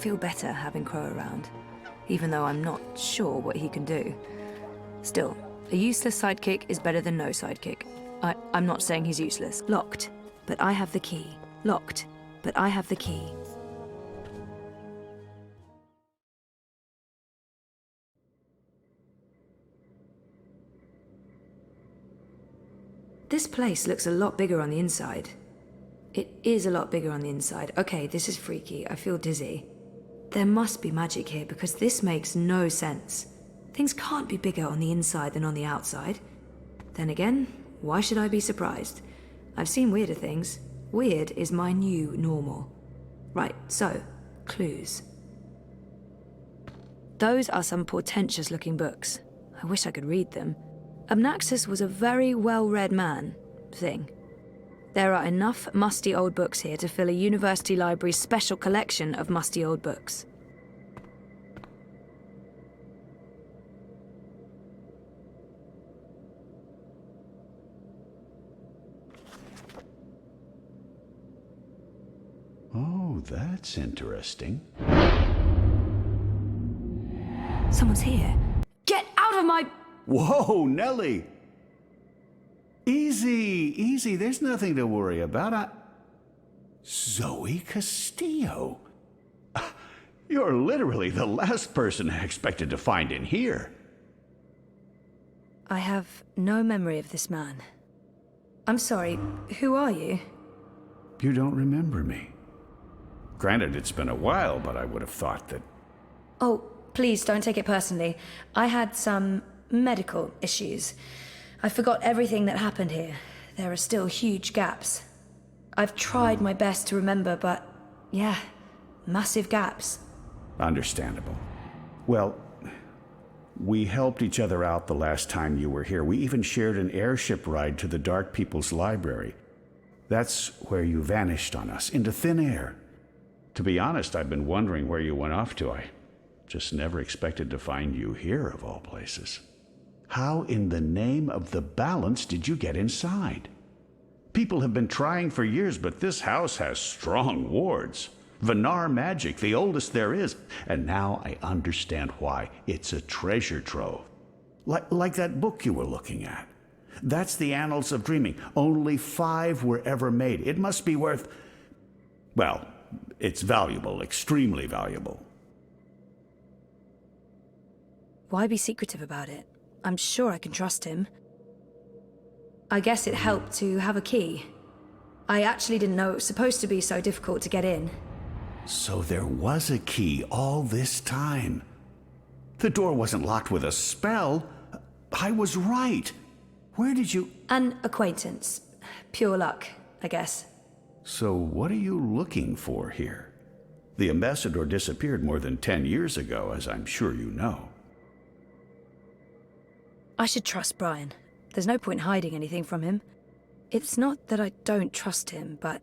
feel better having Crow around, even though I'm not sure what he can do. Still, a useless sidekick is better than no sidekick. I'm not saying he's useless. Locked, but I have the key. Locked, but I have the key. This place looks a lot bigger on the inside. It is a lot bigger on the inside. Okay, this is freaky. I feel dizzy. There must be magic here because this makes no sense. Things can't be bigger on the inside than on the outside. Then again, why should I be surprised? I've seen weirder things. Weird is my new normal. Right, so, clues. Those are some portentous-looking books. I wish I could read them. Obnaxus was a very well-read man, thing. There are enough musty old books here to fill a university library's special collection of musty old books. Oh, that's interesting. Someone's here. Get out of my... Whoa, Nellie! Easy, easy. There's nothing to worry about. Zoe Castillo. You're literally the last person I expected to find in here. I have no memory of this man. I'm sorry, who are you? You don't remember me. Granted, it's been a while, but I would have thought that... Oh, please don't take it personally. I had some medical issues. I forgot everything that happened here. There are still huge gaps. I've tried my best to remember, but yeah, massive gaps. Understandable. Well, we helped each other out the last time you were here. We even shared an airship ride to the Dark People's Library. That's where you vanished on us, into thin air. To be honest, I've been wondering where you went off to. I just never expected to find you here, of all places. How in the name of the balance did you get inside? People have been trying for years, but this house has strong wards. Venar magic, the oldest there is. And now I understand why. It's a treasure trove. Like that book you were looking at. That's the Annals of Dreaming. Only 5 were ever made. It must be worth... well, it's valuable, extremely valuable. Why be secretive about it? I'm sure I can trust him. I guess it helped to have a key. I actually didn't know it was supposed to be so difficult to get in. So there was a key all this time. The door wasn't locked with a spell. I was right. Where did you... An acquaintance. Pure luck, I guess. So what are you looking for here? The ambassador disappeared more than 10 years ago, as I'm sure you know. I should trust Brian. There's no point hiding anything from him. It's not that I don't trust him, but...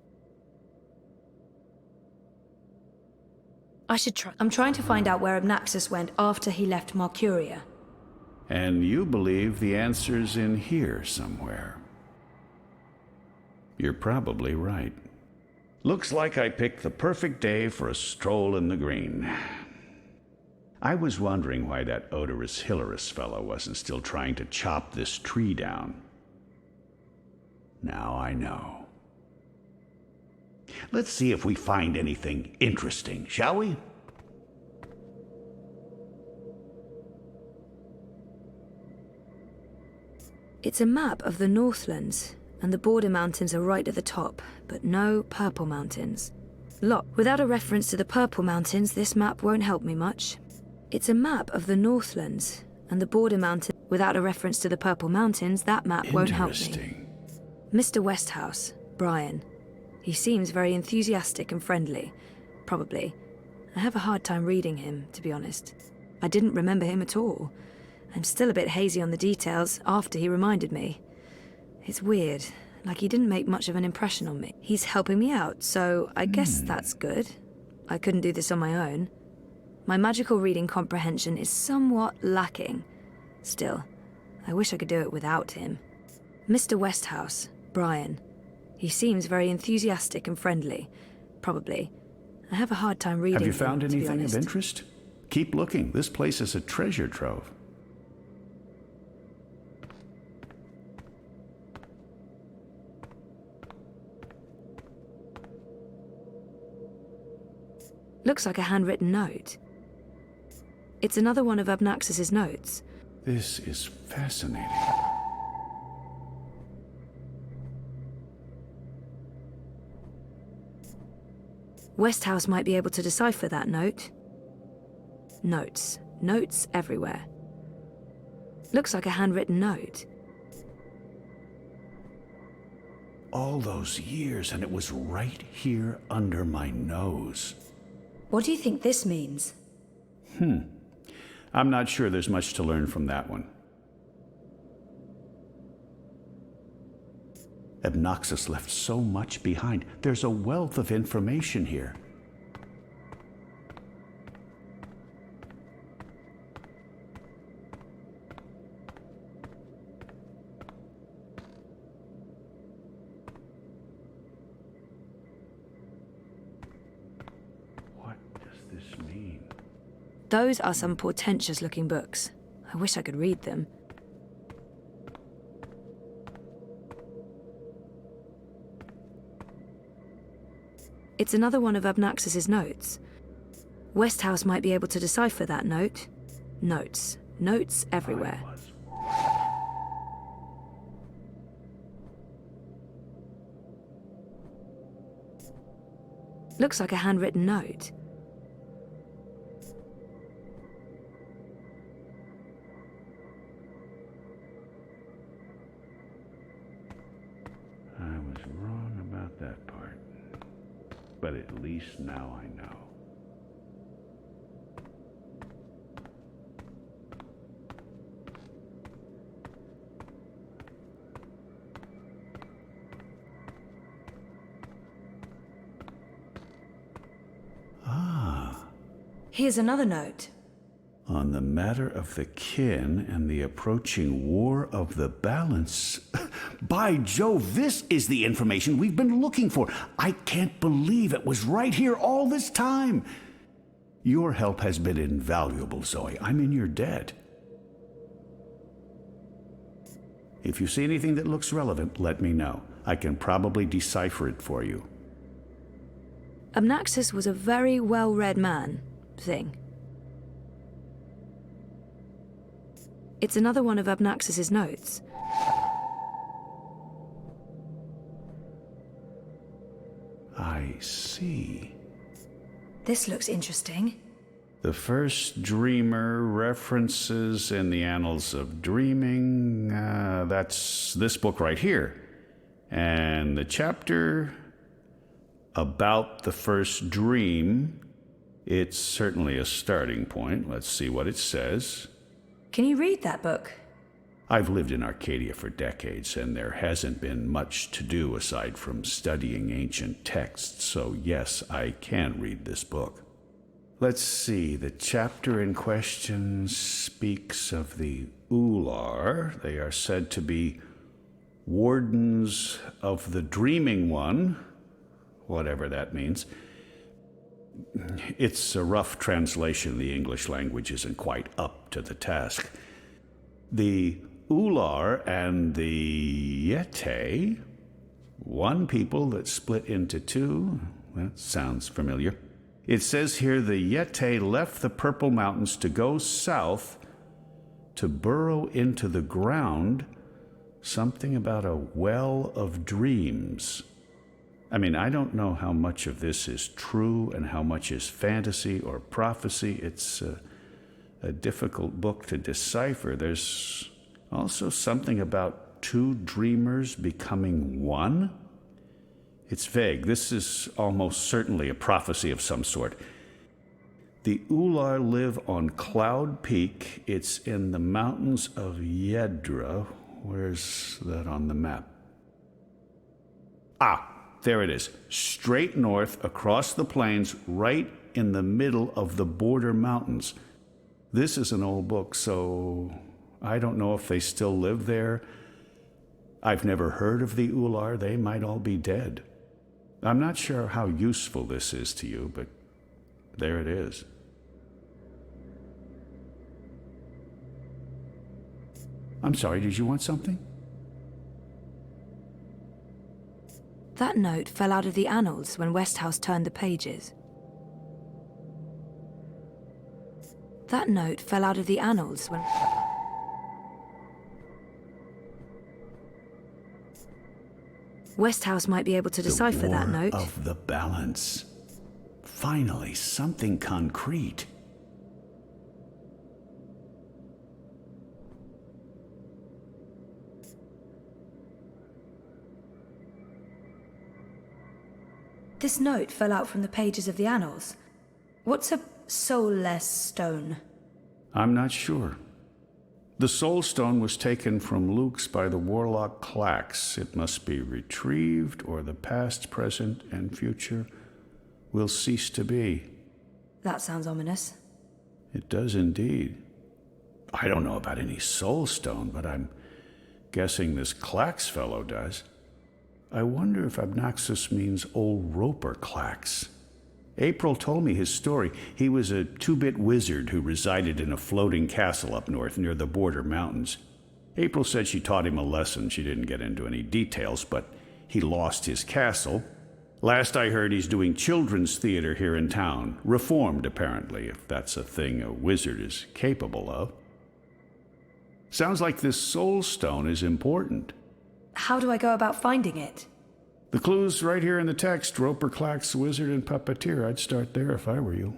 I'm trying to find out where Obnaxus went after he left Mercuria. And you believe the answer's in here somewhere. You're probably right. Looks like I picked the perfect day for a stroll in the green. I was wondering why that odorous Hilarious fellow wasn't still trying to chop this tree down. Now I know. Let's see if we find anything interesting, shall we? It's a map of the Northlands, and the border mountains are right at the top, but no Purple Mountains. Without a reference to the Purple Mountains, this map won't help me much. It's a map of the Northlands, and the border mountain. Without a reference to the Purple Mountains, that map won't help me. Mr. Westhouse, Brian. He seems very enthusiastic and friendly. Probably. I have a hard time reading him, to be honest. I didn't remember him at all. I'm still a bit hazy on the details after he reminded me. It's weird, like he didn't make much of an impression on me. He's helping me out, so I guess that's good. I couldn't do this on my own. My magical reading comprehension is somewhat lacking. Still, I wish I could do it without him. Mr. Westhouse, Brian. He seems very enthusiastic and friendly. Probably. I have a hard time reading. Have you found them, to be anything of honest. interest? Keep looking. This place is a treasure trove. Looks like a handwritten note. It's another one of Abnaxis's notes. This is fascinating. Westhouse might be able to decipher that note. Notes. Notes everywhere. Looks like a handwritten note. All those years, and it was right here under my nose. What do you think this means? I'm not sure there's much to learn from that one. Abnaxis left so much behind. There's a wealth of information here. What does this mean? Those are some portentous-looking books. I wish I could read them. It's another one of Abnaxis's notes. Westhouse might be able to decipher that note. Notes. Notes everywhere. Looks like a handwritten note. I was wrong about that part. But at least now I know. Here's another note. On the matter of the kin and the approaching war of the balance. By Jove, this is the information we've been looking for. I can't believe it was right here all this time. Your help has been invaluable, Zoe. I'm in your debt. If you see anything that looks relevant, let me know. I can probably decipher it for you. Abnaxis was a very well-read man. Thing. It's another one of Abnaxis's notes. I see. This looks interesting. The first dreamer references in the annals of dreaming. That's this book right here. And the chapter about the first dream. It's certainly a starting point. Let's see what it says. Can you read that book? I've lived in Arcadia for decades, and there hasn't been much to do aside from studying ancient texts, so yes, I can read this book. Let's see, the chapter in question speaks of the Ular. They are said to be wardens of the Dreaming One, whatever that means. It's a rough translation. The English language isn't quite up to the task. The Ular and the Yete, one people that split into two. That sounds familiar. It says here the Yete left the Purple Mountains to go south to burrow into the ground. Something about a well of dreams. I mean, I don't know how much of this is true and how much is fantasy or prophecy. It's a difficult book to decipher. There's also something about two dreamers becoming one. It's vague. This is almost certainly a prophecy of some sort. The Ular live on Cloud Peak. It's in the mountains of Yedra. Where's that on the map? There it is. Straight north across the plains, right in the middle of the border mountains. This is an old book, so I don't know if they still live there. I've never heard of the Ular. They might all be dead. I'm not sure how useful this is to you, but there it is. I'm sorry, did you want something? That note fell out of the annals when Westhouse turned the pages. That note fell out of the annals when... Westhouse might be able to decipher that note. The War of the Balance. Finally, something concrete. This note fell out from the pages of the annals. What's a soulless stone? I'm not sure. The Soul Stone was taken from Luke's by the warlock Clax. It must be retrieved, or the past, present, and future will cease to be. That sounds ominous. It does indeed. I don't know about any Soul Stone, but I'm guessing this Clax fellow does. I wonder if Abnaxus means old Roper Clax. April told me his story. He was a 2-bit wizard who resided in a floating castle up north near the border mountains. April said she taught him a lesson. She didn't get into any details, but he lost his castle. Last I heard, he's doing children's theater here in town. Reformed, apparently, if that's a thing a wizard is capable of. Sounds like this Soul Stone is important. How do I go about finding it? The clue's right here in the text. Roper Clax, wizard and puppeteer. I'd start there if I were you.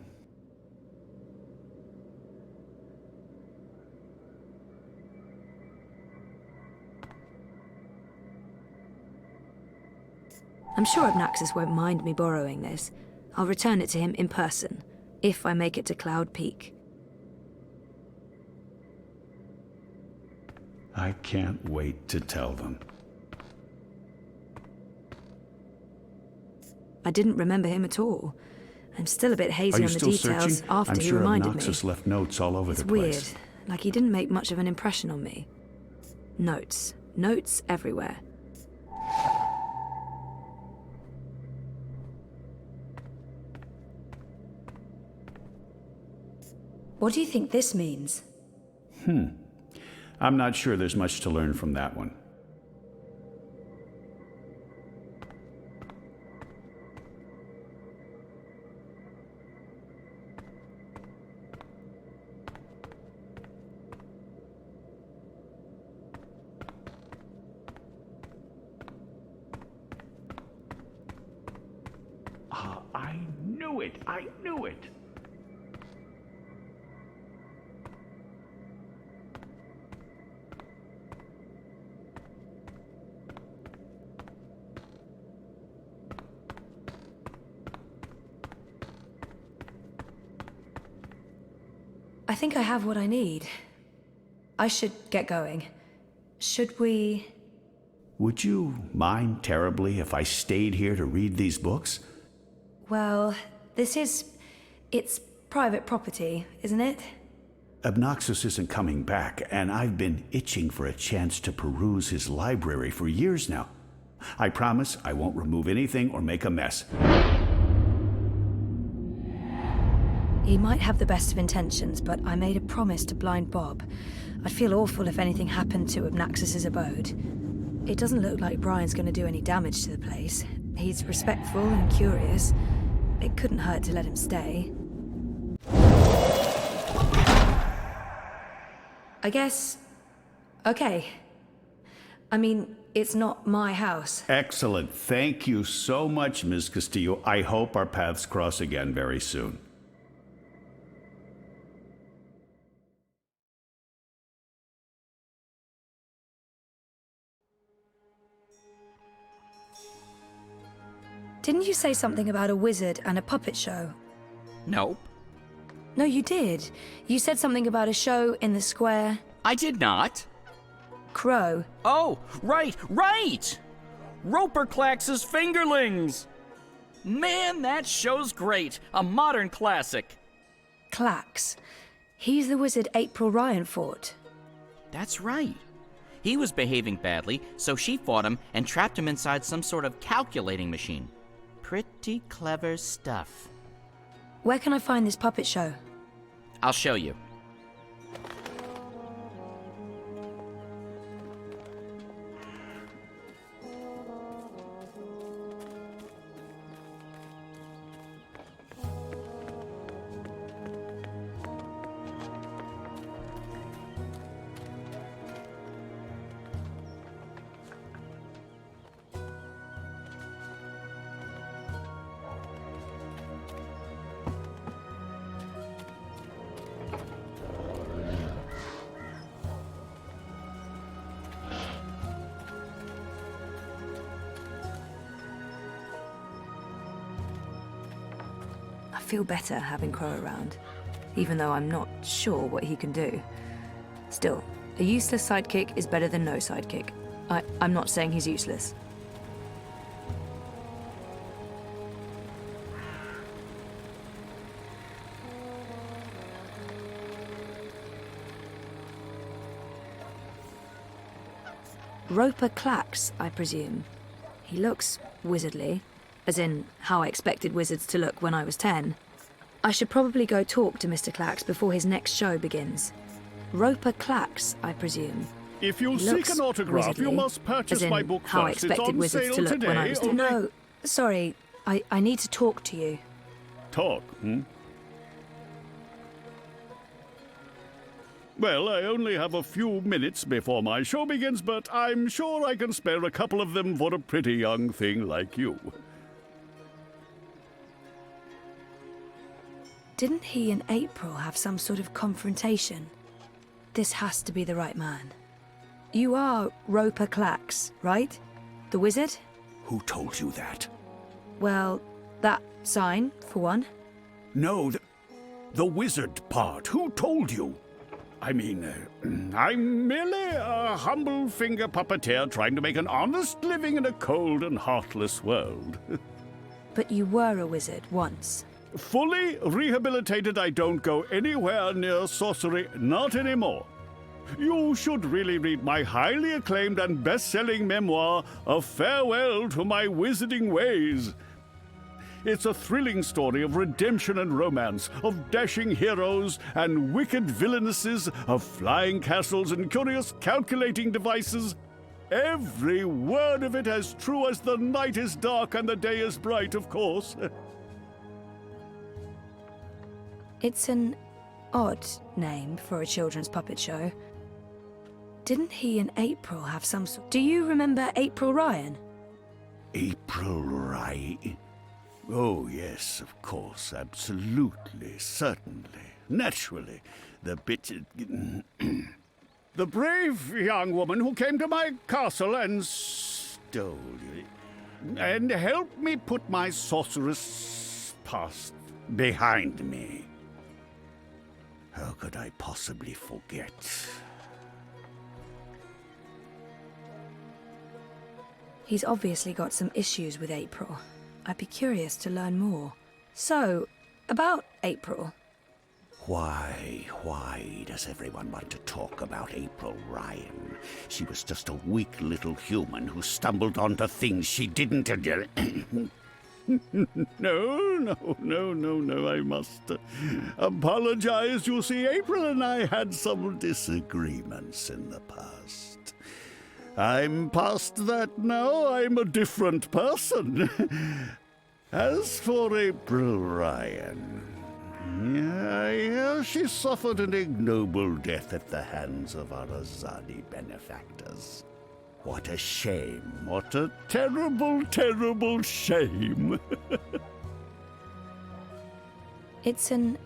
I'm sure Abnaxus won't mind me borrowing this. I'll return it to him in person, if I make it to Cloud Peak. I can't wait to tell them. I didn't remember him at all. I'm still a bit hazy on the details searching? after I'm he sure reminded me. Abnaxus left notes all over It's the place. weird, like he didn't make much of an impression on me. Notes. Notes everywhere. What do you think this means? I'm not sure there's much to learn from that one. I knew it! I think I have what I need. I should get going. Should we... Would you mind terribly if I stayed here to read these books? Well, it's private property, isn't it? Abnaxus isn't coming back, and I've been itching for a chance to peruse his library for years now. I promise I won't remove anything or make a mess. He might have the best of intentions, but I made a promise to Blind Bob. I'd feel awful if anything happened to Abnaxus's abode. It doesn't look like Brian's going to do any damage to the place. He's respectful and curious. It couldn't hurt to let him stay. I guess... okay. I mean, it's not my house. Excellent. Thank you so much, Ms. Castillo. I hope our paths cross again very soon. Didn't you say something about a wizard and a puppet show? Nope. No, you did. You said something about a show in the square. I did not. Crow. Oh, right! Roper Clax's Fingerlings! Man, that show's great. A modern classic. Clax. He's the wizard April Ryan fought. That's right. He was behaving badly, so she fought him and trapped him inside some sort of calculating machine. Pretty clever stuff. Where can I find this puppet show? I'll show you. I feel better having Crow around, even though I'm not sure what he can do. Still, a useless sidekick is better than no sidekick. I'm not saying he's useless. Roper Clacks, I presume. He looks wizardly, as in how I expected wizards to look when I was 10. I should probably go talk to Mr. Clacks before his next show begins. Roper Clacks, I presume. If you He seek looks an autograph, you wizardly, must purchase as in my book how I first. It's expected on wizards sale to look today. when I was... only- No, sorry. I need to talk to you. Talk, Well, I only have a few minutes before my show begins, but I'm sure I can spare a couple of them for a pretty young thing like you. Didn't he and April have some sort of confrontation? This has to be the right man. You are Roper Clacks, right? The wizard? Who told you that? Well, that sign, for one. No, the wizard part. Who told you? I mean, I'm merely a humble finger puppeteer trying to make an honest living in a cold and heartless world. But you were a wizard once. Fully rehabilitated, I don't go anywhere near sorcery, not anymore. You should really read my highly acclaimed and best-selling memoir, A Farewell to My Wizarding Ways. It's a thrilling story of redemption and romance, of dashing heroes and wicked villainesses, of flying castles and curious calculating devices. Every word of it as true as the night is dark and the day is bright, of course. It's an odd name for a children's puppet show. Didn't he and April have some sort... Do you remember April Ryan? April Ryan? Oh, yes, of course, absolutely, certainly, naturally. The bit... The brave young woman who came to my castle and stole it, and helped me put my sorceress past behind me. How could I possibly forget? He's obviously got some issues with April. I'd be curious to learn more. So, about April. Why does everyone want to talk about April Ryan? She was just a weak little human who stumbled onto things she didn't... No, I must apologize. You see, April and I had some disagreements in the past. I'm past that now. I'm a different person. As for April Ryan, I hear she suffered an ignoble death at the hands of our Azadi benefactors. What a shame. What a terrible, terrible shame. It's an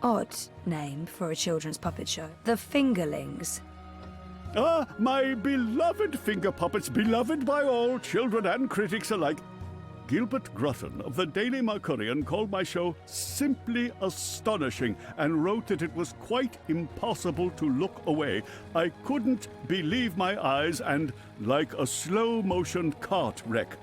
odd name for a children's puppet show. The Fingerlings. Ah, my beloved finger puppets, beloved by all, children and critics alike. Gilbert Grutton of the Daily Mercurian called my show simply astonishing and wrote that it was quite impossible to look away. I couldn't believe my eyes and like a slow-motion cart wreck.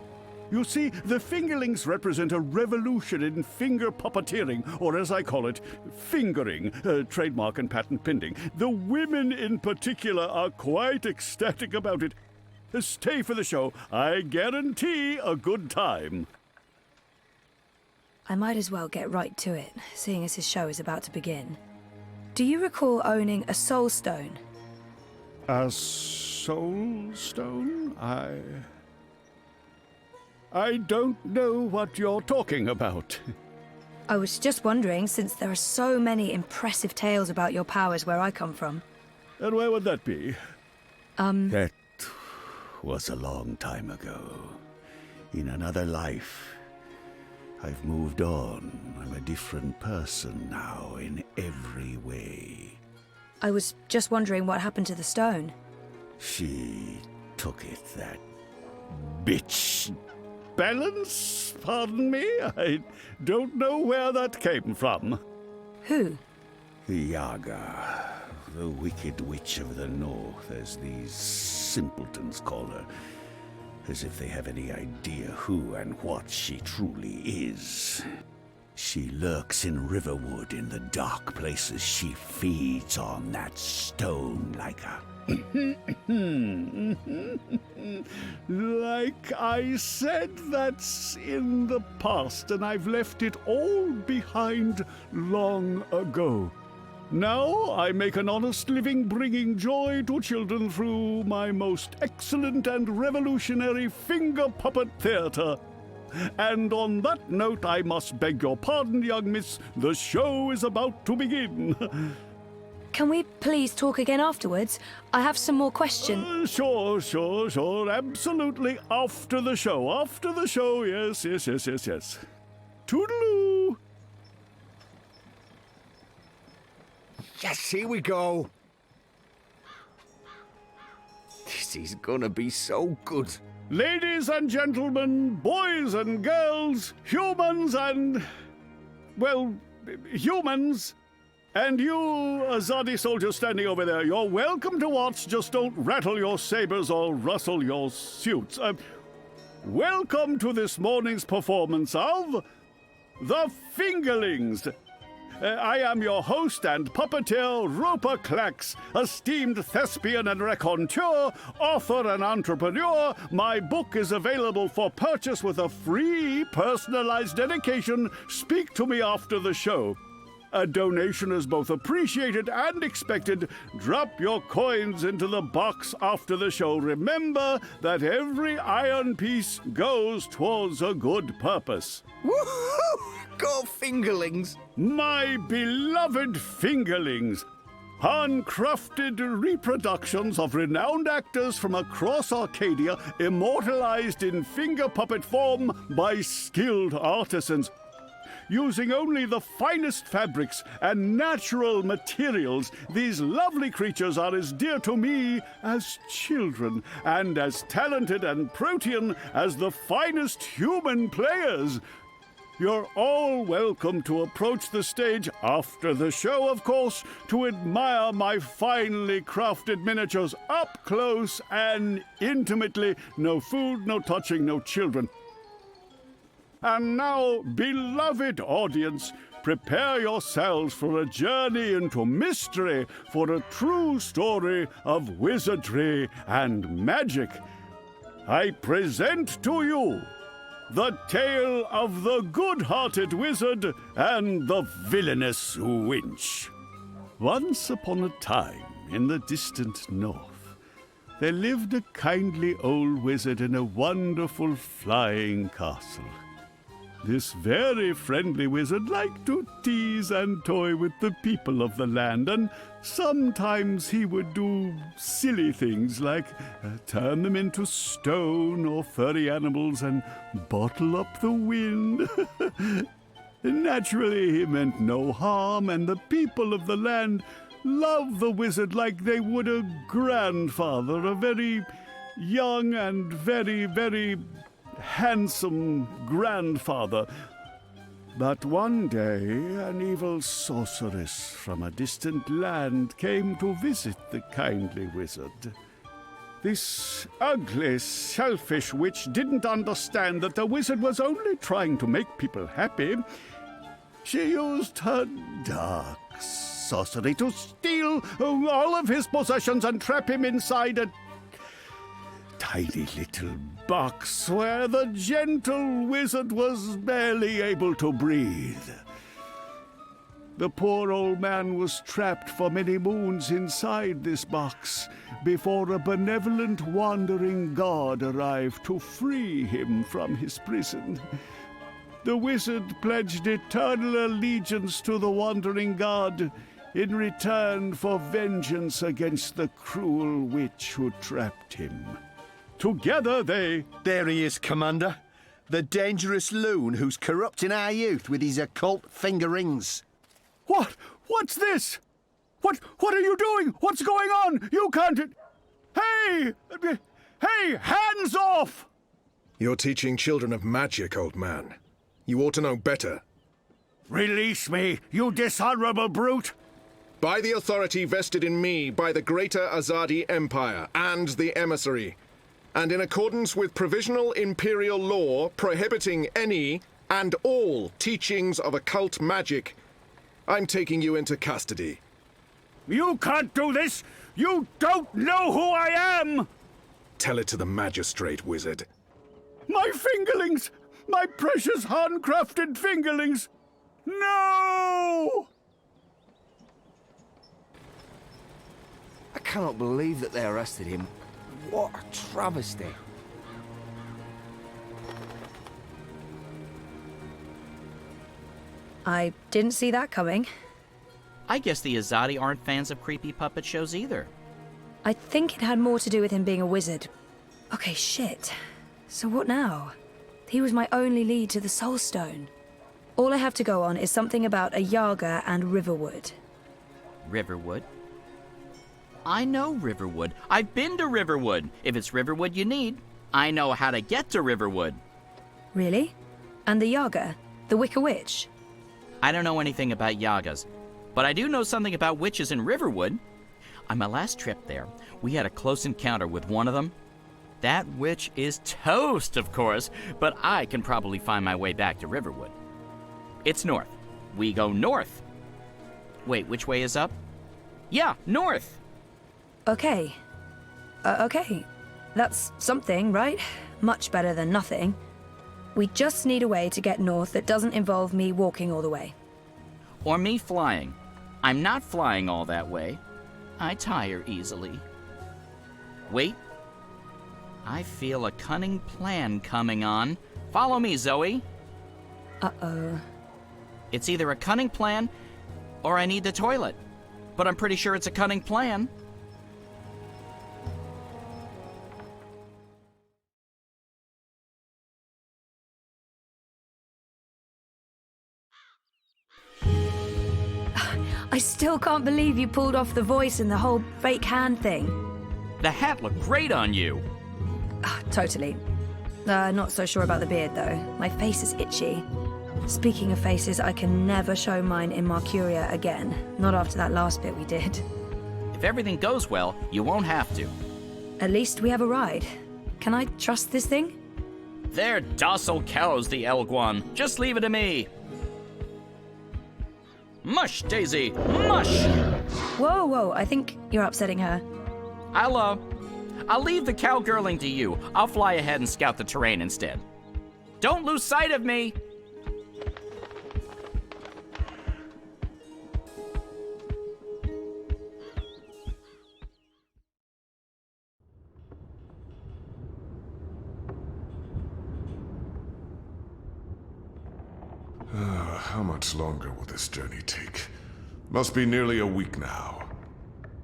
You see, the Fingerlings represent a revolution in finger puppeteering, or as I call it, fingering, trademark and patent pending. The women in particular are quite ecstatic about it. Stay for the show. I guarantee a good time. I might as well get right to it, seeing as his show is about to begin. Do you recall owning a soul stone? A soul stone? I don't know what you're talking about. I was just wondering, since there are so many impressive tales about your powers where I come from. And where would that be? That was a long time ago. In another life. I've moved on. I'm a different person now in every way. I was just wondering what happened to the stone. She took it, that bitch. Balance? Pardon me? I don't know where that came from. Who? The Yaga, the wicked witch of the north, as these simpletons call her. As if they have any idea who and what she truly is. She lurks in Riverwood in the dark places. She feeds on that stone like a... Like I said, that's in the past, and I've left it all behind long ago. Now I make an honest living bringing joy to children through my most excellent and revolutionary finger puppet theater. And on that note, I must beg your pardon, young miss. The show is about to begin. Can we please talk again afterwards? I have some more questions. Sure. Absolutely. After the show. Yes. Toodaloo. Yes, here we go. This is gonna be so good. Ladies and gentlemen, boys and girls, humans and... well, humans. And you, Azadi soldier standing over there, you're welcome to watch, just don't rattle your sabers or rustle your suits. Welcome to this morning's performance of... The Fingerlings. I am your host and puppeteer, Roper Clax, esteemed thespian and raconteur, author and entrepreneur. My book is available for purchase with a free personalized dedication. Speak to me after the show. A donation is both appreciated and expected. Drop your coins into the box after the show. Remember that every iron piece goes towards a good purpose. Woohoo! Go Fingerlings! My beloved Fingerlings! Handcrafted reproductions of renowned actors from across Arcadia, immortalized in finger puppet form by skilled artisans. Using only the finest fabrics and natural materials, these lovely creatures are as dear to me as children, and as talented and protean as the finest human players. You're all welcome to approach the stage after the show, of course, to admire my finely crafted miniatures up close and intimately. No food, no touching, no children. And now, beloved audience, prepare yourselves for a journey into mystery, for a true story of wizardry and magic. I present to you the tale of the good-hearted wizard and the villainous winch. Once upon a time, in the distant north, there lived a kindly old wizard in a wonderful flying castle. This very friendly wizard liked to tease and toy with the people of the land, and sometimes he would do silly things like turn them into stone or furry animals and bottle up the wind. Naturally, he meant no harm, and the people of the land loved the wizard like they would a grandfather, a very young and very, very handsome grandfather. But one day, an evil sorceress from a distant land came to visit the kindly wizard. This ugly, selfish witch didn't understand that the wizard was only trying to make people happy. She used her dark sorcery to steal all of his possessions and trap him inside a tiny little box where the gentle wizard was barely able to breathe. The poor old man was trapped for many moons inside this box before a benevolent wandering god arrived to free him from his prison. The wizard pledged eternal allegiance to the wandering god in return for vengeance against the cruel witch who trapped him. Together they... There he is, Commander. The dangerous loon who's corrupting our youth with his occult finger rings. What? What's this? What are you doing? What's going on? You can't... Hey! Hey, hands off! You're teaching children of magic, old man. You ought to know better. Release me, you dishonorable brute! By the authority vested in me by the Greater Azadi Empire and the Emissary, and in accordance with provisional imperial law prohibiting any and all teachings of occult magic, I'm taking you into custody. You can't do this! You don't know who I am! Tell it to the magistrate, wizard. My fingerlings! My precious handcrafted fingerlings! No! I cannot believe that they arrested him. What a travesty. I didn't see that coming. I guess the Azadi aren't fans of creepy puppet shows either. I think it had more to do with him being a wizard. Okay, shit. So what now? He was my only lead to the Soul Stone. All I have to go on is something about a Yaga and Riverwood. Riverwood? I know Riverwood. I've been to Riverwood. If it's Riverwood you need, I know how to get to Riverwood. Really? And the Yaga? The Wicker Witch? I don't know anything about Yagas, but I do know something about witches in Riverwood. On my last trip there, we had a close encounter with one of them. That witch is toast, of course, but I can probably find my way back to Riverwood. It's north. We go north. Wait, which way is up? Yeah, north. Okay. Okay. That's something, right? Much better than nothing. We just need a way to get north that doesn't involve me walking all the way. Or me flying. I'm not flying all that way. I tire easily. Wait. I feel a cunning plan coming on. Follow me, Zoe. Uh-oh. It's either a cunning plan or I need the toilet. But I'm pretty sure it's a cunning plan. I still can't believe you pulled off the voice and the whole fake hand thing. The hat looked great on you. Totally. Not so sure about the beard, though. My face is itchy. Speaking of faces, I can never show mine in Mercuria again. Not after that last bit we did. If everything goes well, you won't have to. At least we have a ride. Can I trust this thing? They're docile cows, the Elguan. Just leave it to me. Mush, Daisy, mush! Whoa, whoa, I think you're upsetting her. I'll leave the cowgirling to you. I'll fly ahead and scout the terrain instead. Don't lose sight of me! How much longer will this journey take? Must be nearly a week now.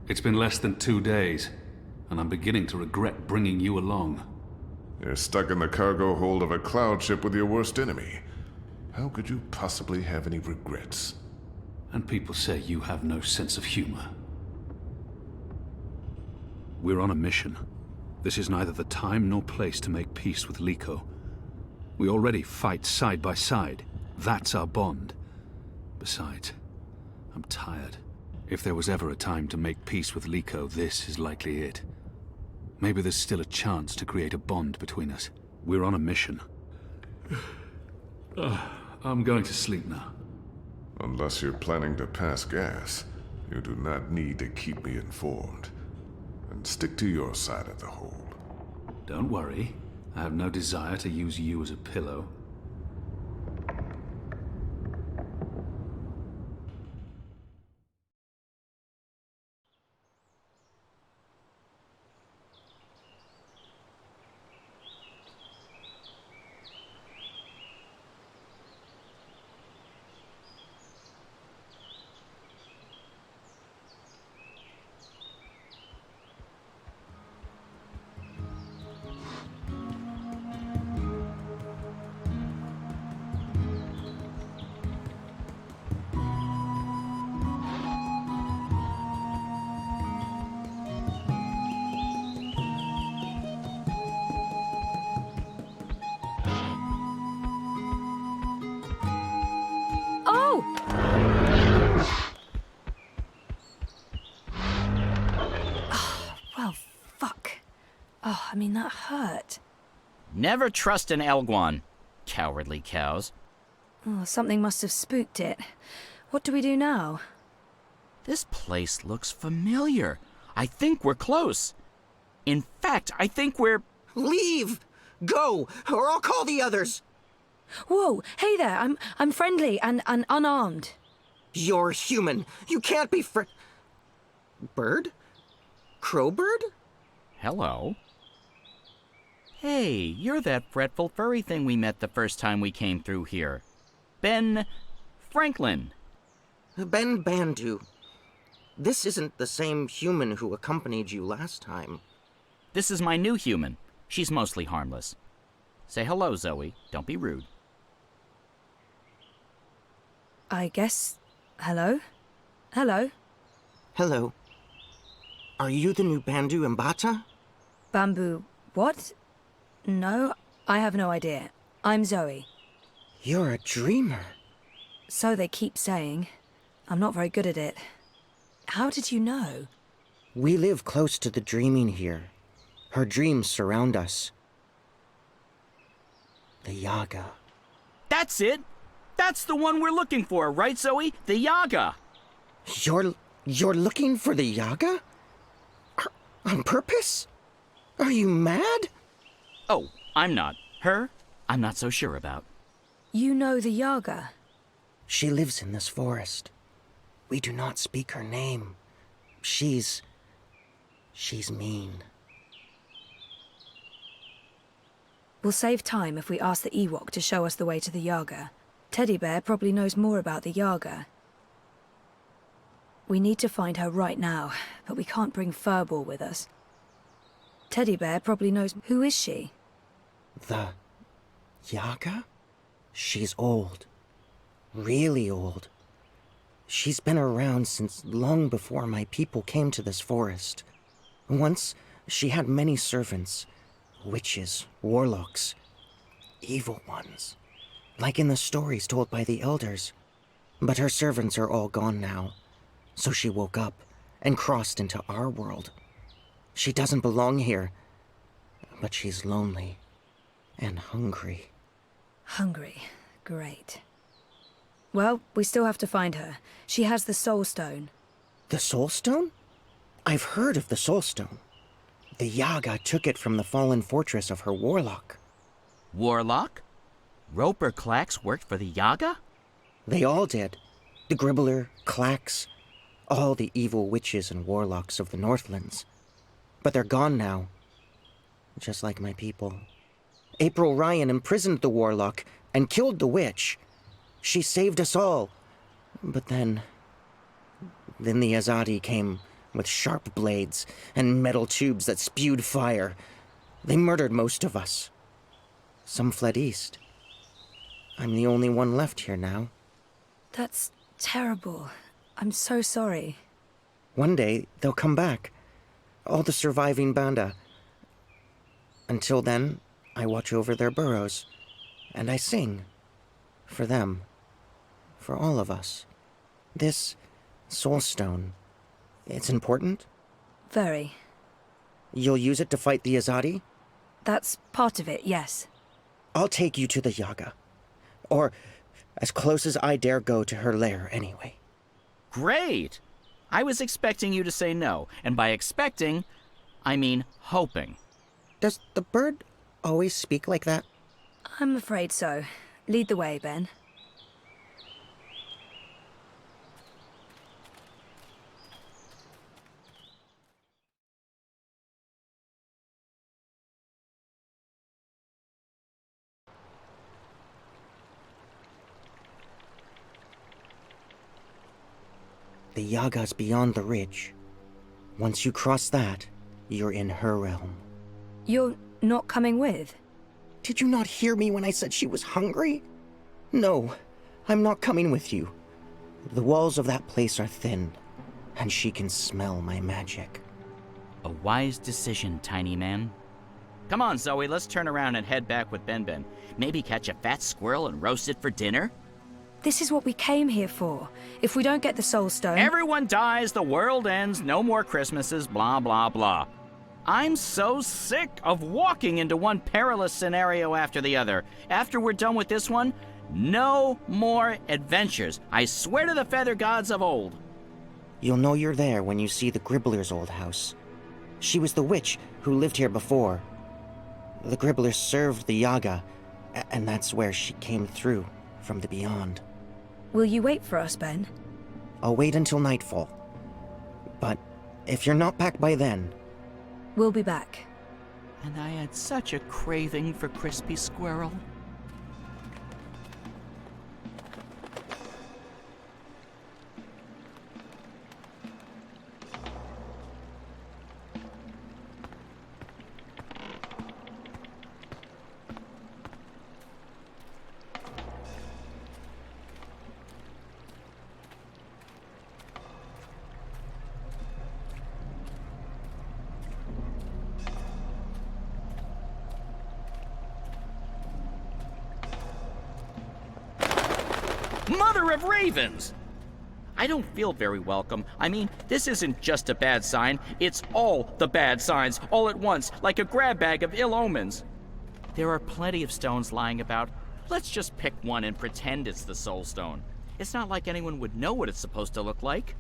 It's been less than 2 days, and I'm beginning to regret bringing you along. You're stuck in the cargo hold of a cloud ship with your worst enemy. How could you possibly have any regrets? And people say you have no sense of humor. We're on a mission. This is neither the time nor place to make peace with Liko. We already fight side by side. That's our bond. Besides, I'm tired. If there was ever a time to make peace with Liko, this is likely it. Maybe there's still a chance to create a bond between us. We're on a mission. I'm going to sleep now. Unless you're planning to pass gas, you do not need to keep me informed. And stick to your side of the hold. Don't worry. I have no desire to use you as a pillow. Oh! Oh, well, fuck. Oh, I mean, that hurt. Never trust an Elguan. Cowardly cows. Oh, something must have spooked it. What do we do now? This place looks familiar. I think we're close. In fact, I think we're... Leave! Go, or I'll call the others! Whoa, hey there, I'm friendly and unarmed. You're human. You can't be Bird? Crowbird? Hello. Hey, you're that fretful furry thing we met the first time we came through here. Ben... Franklin. Ben Bandu. This isn't the same human who accompanied you last time. This is my new human. She's mostly harmless. Say hello, Zoe. Don't be rude. I guess... Hello? Hello? Hello. Are you the new Bandu Mbata? Bamboo... what? No, I have no idea. I'm Zoe. You're a dreamer. So they keep saying. I'm not very good at it. How did you know? We live close to the dreaming here. Her dreams surround us. The Yaga. That's it! That's the one we're looking for, right, Zoe? The Yaga! You're looking for the Yaga? On purpose? Are you mad? Oh, I'm not. Her, I'm not so sure about. You know the Yaga? She lives in this forest. We do not speak her name. She's mean. We'll save time if we ask the Ewok to show us the way to the Yaga. Teddy Bear probably knows more about the Yaga. We need to find her right now, but we can't bring Furball with us. Teddy Bear probably knows... Who is she? The Yaga? She's old. Really old. She's been around since long before my people came to this forest. Once, she had many servants. Witches, warlocks, evil ones. Like in the stories told by the elders. But her servants are all gone now. So she woke up and crossed into our world. She doesn't belong here. But she's lonely and hungry. Hungry. Great. Well, we still have to find her. She has the Soul Stone. The Soul Stone? I've heard of the Soul Stone. The Yaga took it from the fallen fortress of her warlock. Warlock? Roper Clax worked for the Yaga? They all did. The Gribbler, Clax, all the evil witches and warlocks of the Northlands. But they're gone now. Just like my people. April Ryan imprisoned the warlock and killed the witch. She saved us all. But then the Azadi came with sharp blades and metal tubes that spewed fire. They murdered most of us. Some fled east. I'm the only one left here now. That's terrible. I'm so sorry. One day, they'll come back. All the surviving Banda. Until then, I watch over their burrows. And I sing. For them. For all of us. This Soul Stone, it's important? Very. You'll use it to fight the Azadi? That's part of it, yes. I'll take you to the Yaga. Or as close as I dare go to her lair, anyway. Great! I was expecting you to say no, and by expecting, I mean hoping. Does the bird always speak like that? I'm afraid so. Lead the way, Ben. The Yaga's beyond the ridge. Once you cross that, you're in her realm. You're not coming with? Did you not hear me when I said she was hungry? No, I'm not coming with you. The walls of that place are thin, and she can smell my magic. A wise decision, tiny man. Come on, Zoe, let's turn around and head back with Ben Ben. Maybe catch a fat squirrel and roast it for dinner? This is what we came here for. If we don't get the Soul Stone... Everyone dies, the world ends, no more Christmases, blah, blah, blah. I'm so sick of walking into one perilous scenario after the other. After we're done with this one, no more adventures. I swear to the feather gods of old. You'll know you're there when you see the Gribbler's old house. She was the witch who lived here before. The Gribbler served the Yaga, and that's where she came through from the beyond. Will you wait for us, Ben? I'll wait until nightfall. But if you're not back by then... We'll be back. And I had such a craving for crispy squirrel. Mother of ravens! I don't feel very welcome. I mean, this isn't just a bad sign, it's all the bad signs, all at once, like a grab bag of ill omens. There are plenty of stones lying about. Let's just pick one and pretend it's the Soul Stone. It's not like anyone would know what it's supposed to look like.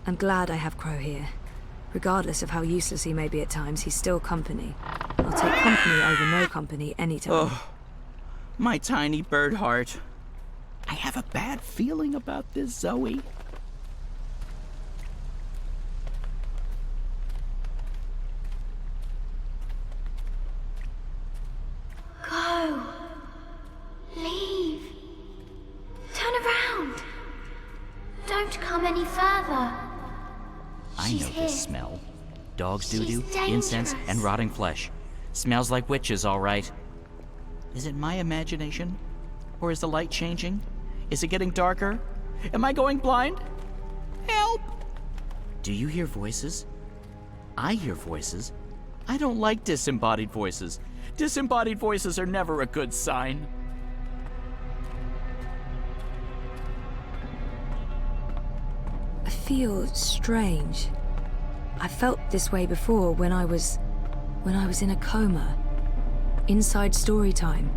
I'm glad I have Crow here. Regardless of how useless he may be at times, he's still company. I'll take company over no company anytime. Oh, my tiny bird heart. I have a bad feeling about this, Zoe. Go. Leave. Turn around. Don't come any further. I know She's this here. smell. Dog's She's doo-doo, incense, and dangerous. rotting flesh. Smells like witches, all right. Is it my imagination? Or is the light changing? Is it getting darker? Am I going blind? Help! Do you hear voices? I hear voices. I don't like disembodied voices. Disembodied voices are never a good sign. I feel strange. I felt this way before when I was in a coma. Inside story time.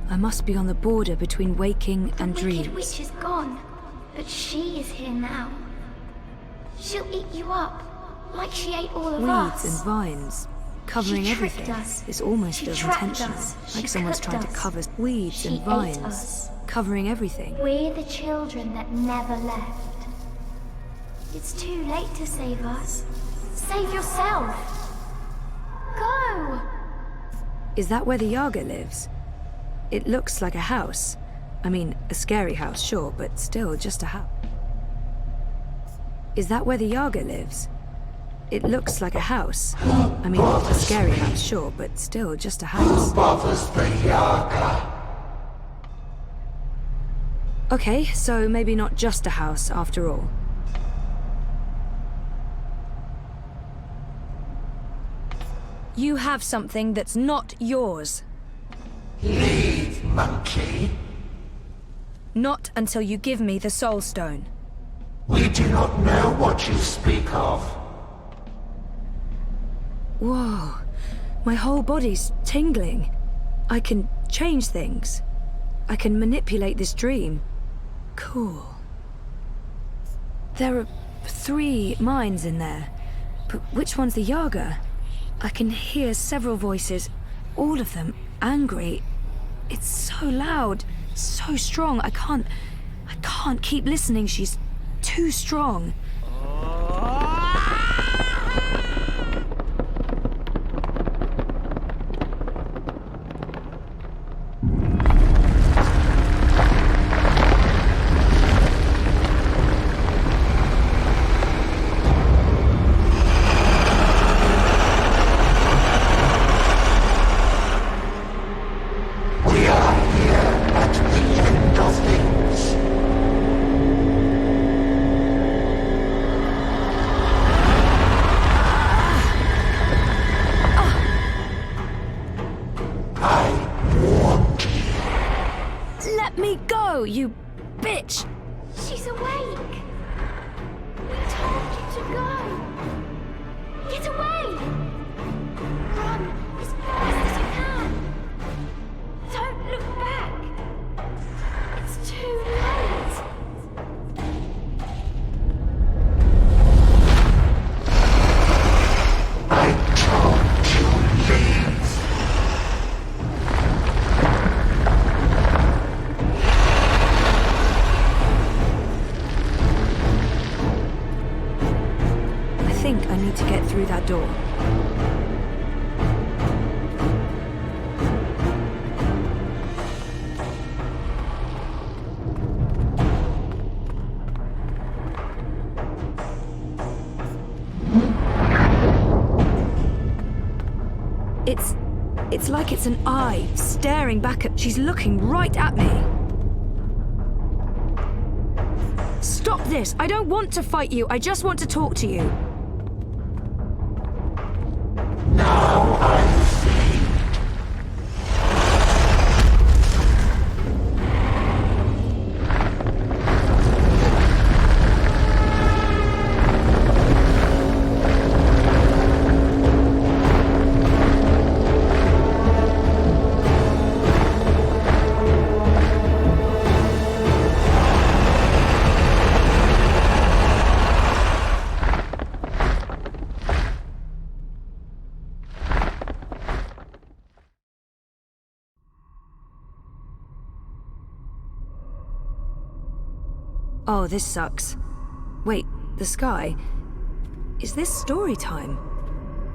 I must be on the border between waking and The wicked dreams. witch is gone, but she is here now. She'll eat you up, like she ate all of Weeds us. and vines, covering She tricked everything. us. This almost She feels trapped intentional, us. like She someone's cooked trying to us. cover weeds She and ate vines, us. covering everything. We're the children that never left. It's too late to save us. Save yourself. Go! Is that where the Yaga lives? It looks like a house. I mean, a scary house, sure, but still just a house. Is that where the Yaga lives? It looks like a house. I mean, a scary house, sure, but still just a house. Bothers the Yaga? Okay, so maybe not just a house after all. You have something that's not yours. Leave, monkey. Not until you give me the Soul Stone. We do not know what you speak of. Whoa, my whole body's tingling. I can change things. I can manipulate this dream. Cool. There are 3 mines in there. But which one's the Yaga? I can hear several voices, all of them angry. It's so loud, so strong. I can't keep listening. She's too strong. Let me go, you bitch! She's awake! We told you to go! Get away! Run as fast as you can! Don't look back! It's too late! I told you leave. I think I need to get through that door. It's like it's an eye staring back at... She's looking right at me. Stop this! I don't want to fight you. I just want to talk to you. Now I see. Oh, this sucks. Wait, the sky? Is this story time?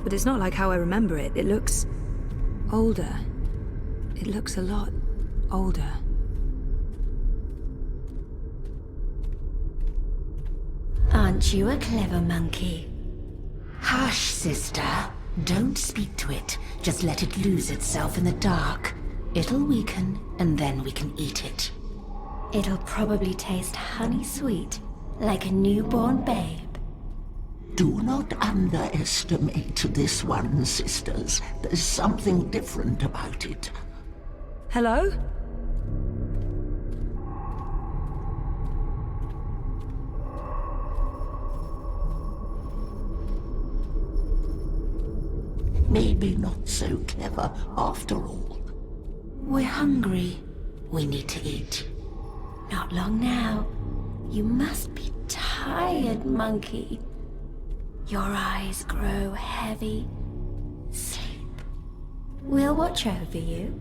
But it's not like how I remember it. It looks... older. It looks a lot older. Aren't you a clever monkey? Hush, sister. Don't speak to it. Just let it lose itself in the dark. It'll weaken, and then we can eat it. It'll probably taste honey sweet, like a newborn babe. Do not underestimate this one, sisters. There's something different about it. Hello? Maybe not so clever after all. We're hungry. We need to eat. Not long now. You must be tired, monkey. Your eyes grow heavy. Sleep. We'll watch over you.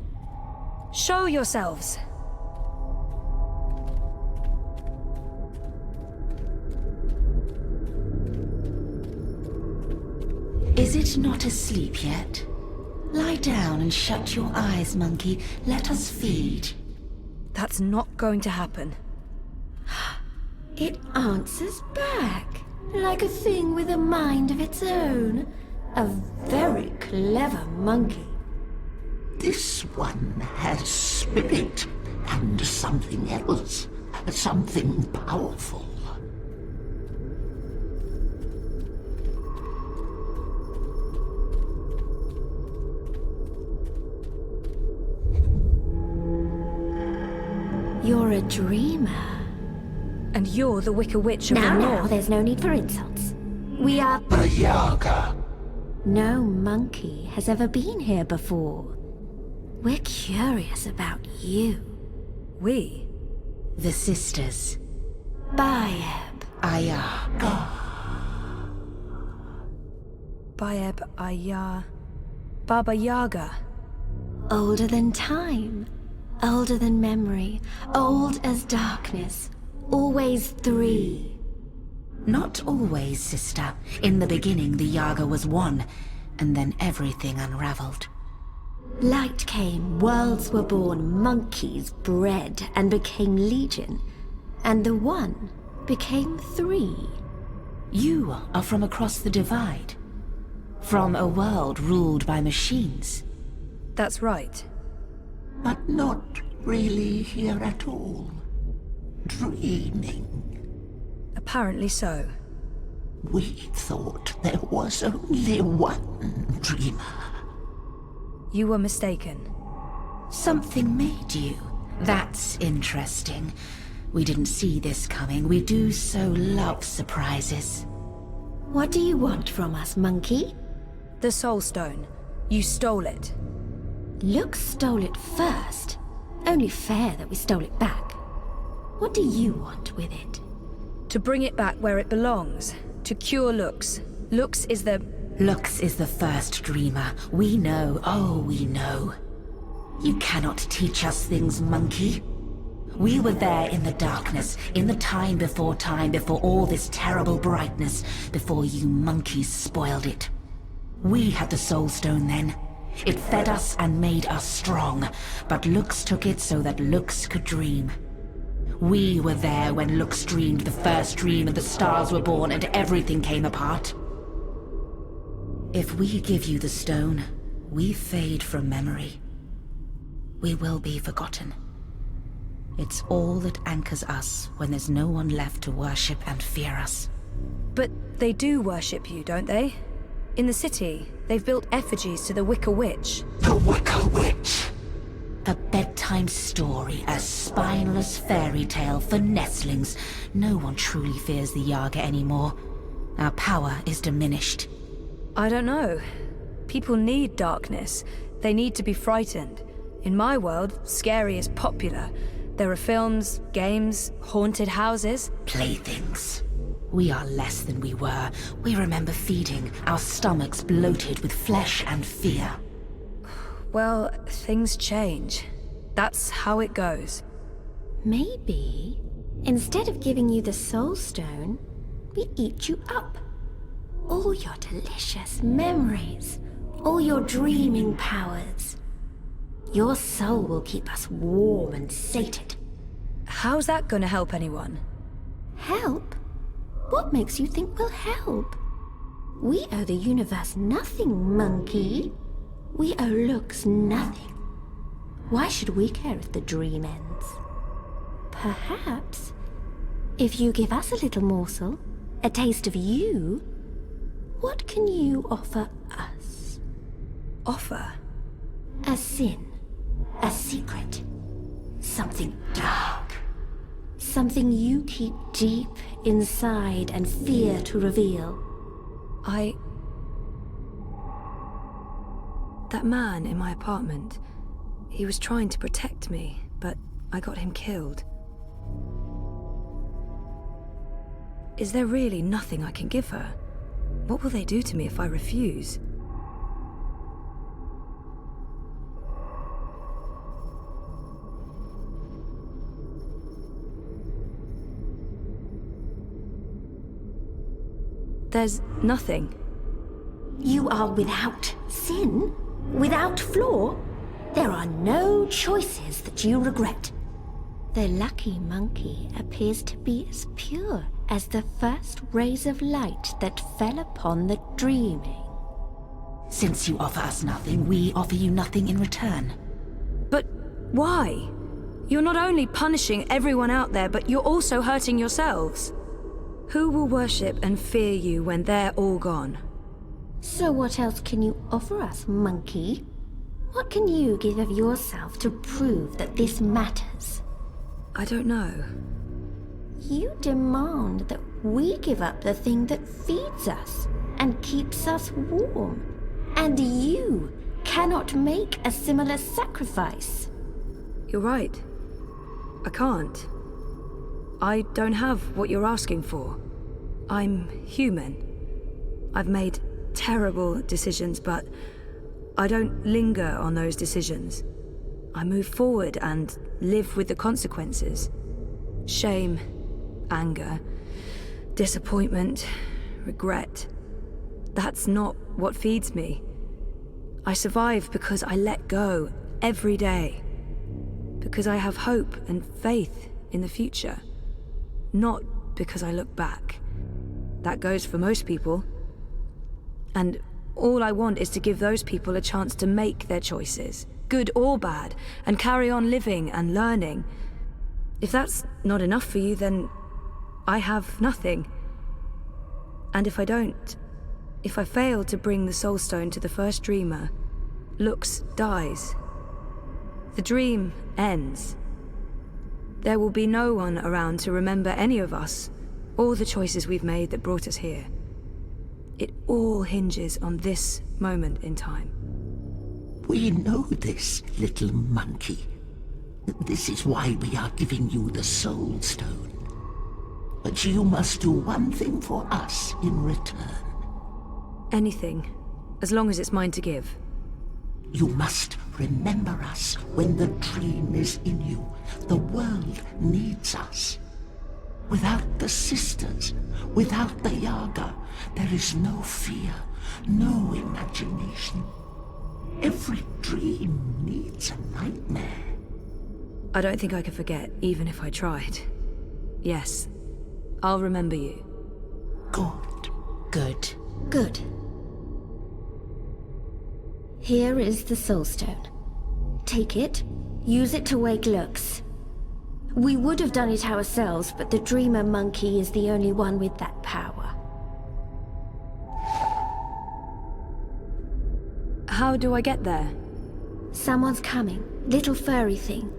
Show yourselves. Is it not asleep yet? Lie down and shut your eyes, monkey. Let us feed. That's not going to happen. It answers back, like a thing with a mind of its own. A very clever monkey. This one has spirit and something else. Something powerful. You're a dreamer. And you're the Wicker Witch of the Now, North. there's no need for insults. We are... The Yaga. No monkey has ever been here before. We're curious about you. We? The sisters. Bayeb, Ayah. Bayeb Ayah. Baba Yaga. Older than time, older than memory, old as darkness. Always three. Not always, sister. In the beginning, the Yaga was one, and then everything unraveled. Light came, worlds were born, monkeys bred and became legion, and the one became three. You are from across the divide, from a world ruled by machines. That's right. But not really here at all. Dreaming. Apparently so. We thought there was only one dreamer. You were mistaken. Something made you. That's interesting. We didn't see this coming. We do so love surprises. What do you want from us, monkey? The Soul Stone. You stole it. Lux stole it first. Only fair that we stole it back. What do you want with it? To bring it back where it belongs. To cure Lux. Lux is the first dreamer. We know, oh, we know. You cannot teach us things, monkey. We were there in the darkness, in the time, before all this terrible brightness, before you monkeys spoiled it. We had the Soul Stone then. It fed us and made us strong, but Lux took it so that Lux could dream. We were there when Lux dreamed the first dream and the stars were born and everything came apart. If we give you the stone, we fade from memory. We will be forgotten. It's all that anchors us when there's no one left to worship and fear us. But they do worship you, don't they? In the city, they've built effigies to the Wicker Witch. The Wicker Witch! A bedtime story, a spineless fairy tale for nestlings. No one truly fears the Yaga anymore. Our power is diminished. I don't know. People need darkness. They need to be frightened. In my world, scary is popular. There are films, games, haunted houses. Playthings. We are less than we were. We remember feeding, our stomachs bloated with flesh and fear. Well, things change. That's how it goes. Maybe, instead of giving you the Soul Stone, we eat you up. All your delicious memories, all your dreaming powers. Your soul will keep us warm and sated. How's that gonna help anyone? Help? What makes you think we'll help? We owe the universe nothing, monkey. We owe Lux nothing. Why should we care if the dream ends? Perhaps, if you give us a little morsel, a taste of you, what can you offer us? Offer? A sin. A secret. Something dark. Something you keep deep inside and fear to reveal. That man in my apartment, he was trying to protect me, but I got him killed. Is there really nothing I can give her? What will they do to me if I refuse? There's nothing. You are without sin, without flaw. There are no choices that you regret. The lucky monkey appears to be as pure as the first rays of light that fell upon the dreaming. Since you offer us nothing, we offer you nothing in return. But why? You're not only punishing everyone out there, but you're also hurting yourselves. Who will worship and fear you when they're all gone? So what else can you offer us, monkey? What can you give of yourself to prove that this matters? I don't know. You demand that we give up the thing that feeds us and keeps us warm. And you cannot make a similar sacrifice. You're right. I can't. I don't have what you're asking for. I'm human. I've made terrible decisions, but I don't linger on those decisions. I move forward and live with the consequences. Shame, anger, disappointment, regret. That's not what feeds me. I survive because I let go every day. Because I have hope and faith in the future. Not because I look back. That goes for most people. And all I want is to give those people a chance to make their choices, good or bad, and carry on living and learning. If that's not enough for you, then I have nothing. And if I don't, if I fail to bring the Soul Stone to the first dreamer, Lux dies. The dream ends. There will be no one around to remember any of us, or the choices we've made that brought us here. It all hinges on this moment in time. We know this, little monkey. This is why we are giving you the Soul Stone. But you must do one thing for us in return. Anything, as long as it's mine to give. You must remember us when the dream is in you. The world needs us. Without the sisters, without the Yaga, there is no fear, no imagination. Every dream needs a nightmare. I don't think I could forget, even if I tried. Yes, I'll remember you. Good. Good. Good. Here is the Soul Stone. Take it, use it to wake Lux. We would have done it ourselves, but the Dreamer Monkey is the only one with that power. How do I get there? Someone's coming. Little furry thing.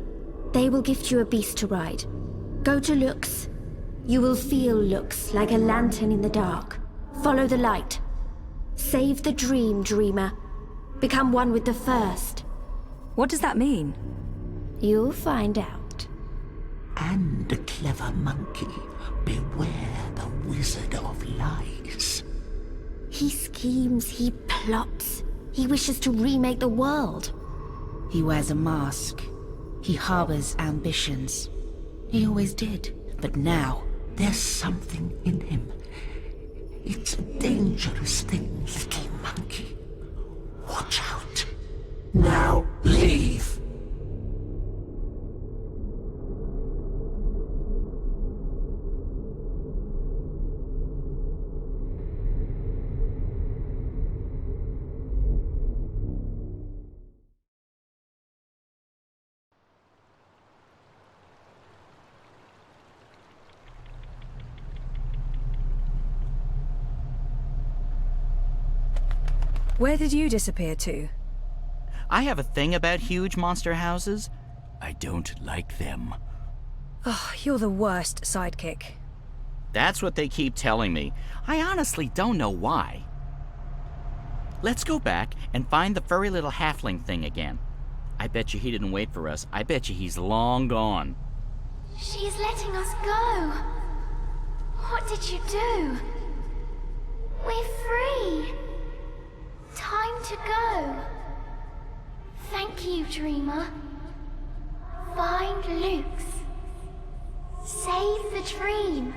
They will gift you a beast to ride. Go to Lux. You will feel Lux like a lantern in the dark. Follow the light. Save the dream, Dreamer. Become one with the first. What does that mean? You'll find out. And a clever monkey, beware the Wizard of Lies. He schemes, he plots. He wishes to remake the world. He wears a mask. He harbors ambitions. He always did, but now... There's something in him. It's a dangerous thing, little monkey. Watch out. Now, leave! Where did you disappear to? I have a thing about huge monster houses. I don't like them. Oh, you're the worst sidekick. That's what they keep telling me. I honestly don't know why. Let's go back and find the furry little halfling thing again. I bet you he didn't wait for us. I bet you he's long gone. She's letting us go. What did you do? We're free. Time to go. Thank you, Dreamer. Find Lux. Save the dream.